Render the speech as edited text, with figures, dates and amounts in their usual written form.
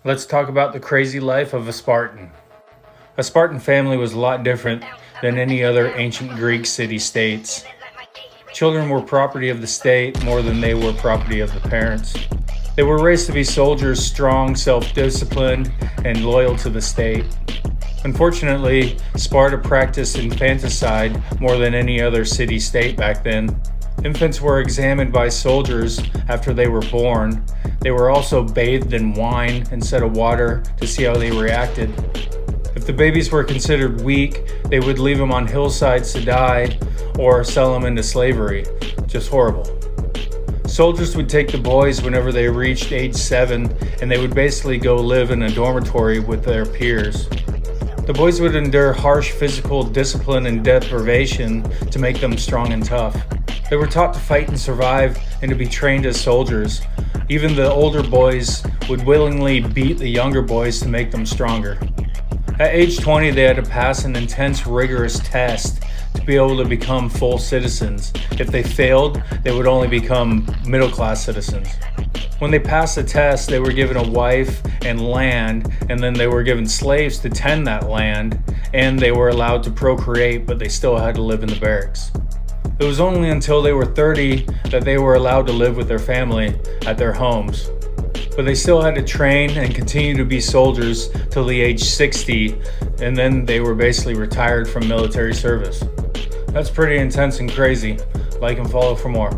Let's talk about the crazy life of a Spartan. A Spartan family was a lot different than any other ancient Greek city-states. Children were property of the state more than they were property of the parents. They were raised to be soldiers, strong, self-disciplined, and loyal to the state. Unfortunately, Sparta practiced infanticide more than any other city-state back then. Infants were examined by soldiers after they were born. They were also bathed in wine instead of water to see how they reacted. If the babies were considered weak, they would leave them on hillsides to die or sell them into slavery. Just horrible. Soldiers would take the boys whenever they reached age 7, and they would basically go live in a dormitory with their peers. The boys would endure harsh physical discipline and deprivation to make them strong and tough. They were taught to fight and survive and to be trained as soldiers. Even the older boys would willingly beat the younger boys to make them stronger. At age 20, they had to pass an intense, rigorous test to be able to become full citizens. If they failed, they would only become middle-class citizens. When they passed the test, they were given a wife and land, and then they were given slaves to tend that land, and they were allowed to procreate, but they still had to live in the barracks. It was only until they were 30 that they were allowed to live with their family at their homes. But they still had to train and continue to be soldiers till the age 60, and then they were basically retired from military service. That's pretty intense and crazy. Like and follow for more.